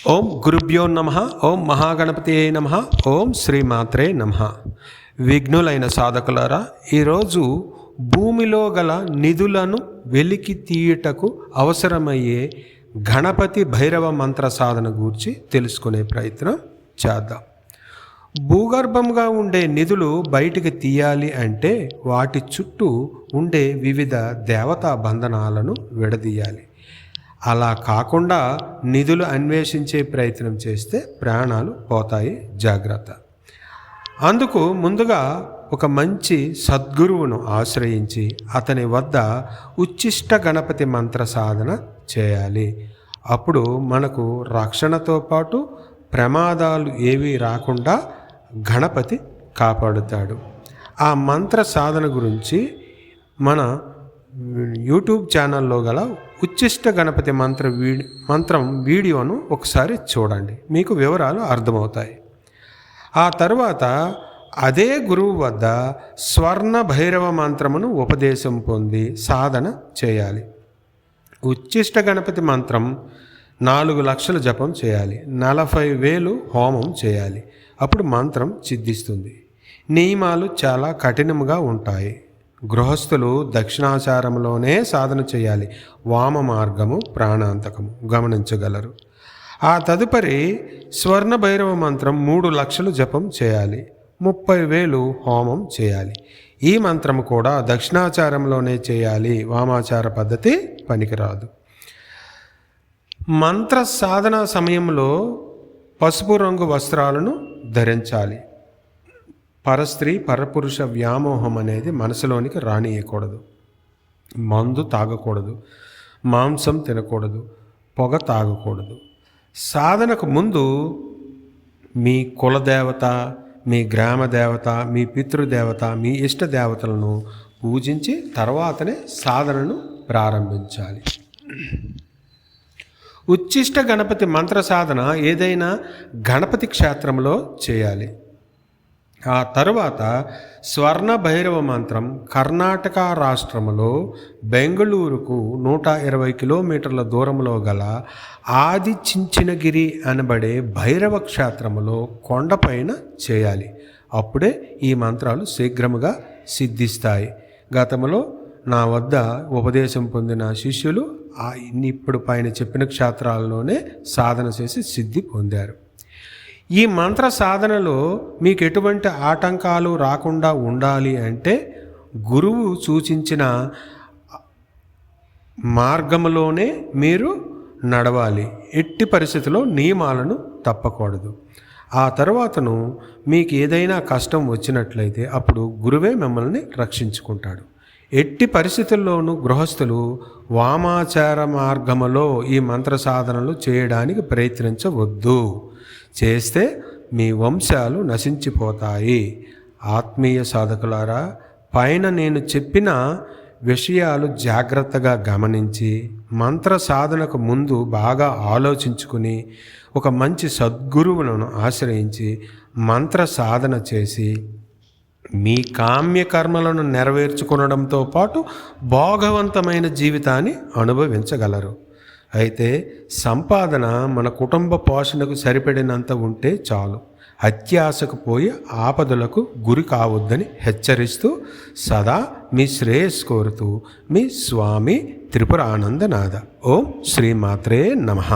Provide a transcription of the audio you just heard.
ఓం గురుభ్యో నమః. ఓం మహాగణపతియే నమః. ఓం శ్రీమాత్రే నమః. విఘ్నులైన సాధకులారా, ఈరోజు భూమిలో గల నిధులను వెలికి తీయుటకు అవసరమయ్యే గణపతి భైరవ మంత్ర సాధన గురించి తెలుసుకునే ప్రయత్నం చేద్దాం. భూగర్భంగా ఉండే నిధులు బయటికి తీయాలి అంటే వాటి చుట్టూ ఉండే వివిధ దేవతా బంధనాలను విడదీయాలి. అలా కాకుండా నిధులు అన్వేషించే ప్రయత్నం చేస్తే ప్రాణాలు పోతాయి, జాగ్రత్త. అందుకు ముందుగా ఒక మంచి సద్గురువును ఆశ్రయించి అతని వద్ద ఉచ్చిష్ట గణపతి మంత్ర సాధన చేయాలి. అప్పుడు మనకు రక్షణతో పాటు ప్రమాదాలు ఏవీ రాకుండా గణపతి కాపాడుతాడు. ఆ మంత్ర సాధన గురించి మన యూట్యూబ్ ఛానల్లో గల ఉచ్చిష్ట గణపతి మంత్రం వీడియోను ఒకసారి చూడండి, మీకు వివరాలు అర్థమవుతాయి. ఆ తర్వాత అదే గురువు వద్ద స్వర్ణ భైరవ మంత్రమును ఉపదేశం పొంది సాధన చేయాలి. ఉచ్చిష్ట గణపతి మంత్రం 4 లక్షల జపం చేయాలి, 40,000 హోమం చేయాలి. అప్పుడు మంత్రం సిద్ధిస్తుంది. నియమాలు చాలా కఠినంగా ఉంటాయి. గృహస్థులు దక్షిణాచారంలోనే సాధన చేయాలి. వామ మార్గము ప్రాణాంతకము గమనించగలరు. ఆ తదుపరి స్వర్ణ భైరవ మంత్రం 3 లక్షలు జపం చేయాలి, 30,000 హోమం చేయాలి. ఈ మంత్రం కూడా దక్షిణాచారంలోనే చేయాలి, వామాచార పద్ధతి పనికిరాదు. మంత్ర సాధన సమయంలో పసుపు రంగు వస్త్రాలను ధరించాలి. పరస్త్రీ పరపురుష వ్యామోహం అనేది మనసులోనికి రానియకూడదు. మందు తాగకూడదు, మాంసం తినకూడదు, పొగ తాగకూడదు. సాధనకు ముందు మీ కులదేవత, మీ గ్రామ దేవత, మీ పితృదేవత, మీ ఇష్ట దేవతలను పూజించి తర్వాతనే సాధనను ప్రారంభించాలి. ఉచ్చిష్ట గణపతి మంత్ర సాధన ఏదైనా గణపతి క్షేత్రంలో చేయాలి. ఆ తరువాత స్వర్ణ భైరవ మంత్రం కర్ణాటక రాష్ట్రంలో బెంగళూరుకు 120 కిలోమీటర్ల దూరంలో గల ఆది చించినగిరి అనబడే భైరవ క్షేత్రములో కొండపైన చేయాలి. అప్పుడే ఈ మంత్రాలు శీఘ్రముగా సిద్ధిస్తాయి. గతంలో నా వద్ద ఉపదేశం పొందిన శిష్యులు ఇప్పుడు పైన చెప్పిన క్షేత్రాల్లోనే సాధన చేసి సిద్ధి పొందారు. ఈ మంత్ర సాధనలో మీకు ఎటువంటి ఆటంకాలు రాకుండా ఉండాలి అంటే గురువు సూచించిన మార్గంలోనే మీరు నడవాలి. ఎట్టి పరిస్థితుల్లో నియమాలను తప్పకూడదు. ఆ తర్వాతను మీకు ఏదైనా కష్టం వచ్చినట్లయితే అప్పుడు గురువే మిమ్మల్ని రక్షించుకుంటాడు. ఎట్టి పరిస్థితుల్లోనూ గృహస్థులు వామాచార మార్గములో ఈ మంత్ర సాధనలు చేయడానికి ప్రయత్నించవద్దు. చేస్తే మీ వంశాలు నశించిపోతాయి. ఆత్మీయ సాధకులారా, పైన నేను చెప్పిన విషయాలు జాగ్రత్తగా గమనించి మంత్ర సాధనకు ముందు బాగా ఆలోచించుకుని ఒక మంచి సద్గురువులను ఆశ్రయించి మంత్ర సాధన చేసి మీ కామ్యకర్మలను నెరవేర్చుకొనడంతో పాటు భోగవంతమైన జీవితాన్ని అనుభవించగలరు. అయితే సంపాదన మన కుటుంబ పోషణకు సరిపడినంత ఉంటే చాలు. అత్యాశకు పోయి ఆపదలకు గురి కావద్దని హెచ్చరిస్తూ సదా మీ శ్రేయస్సు కోరుతూ మీ స్వామి త్రిపురానందనాథ. ఓం శ్రీమాత్రే నమః.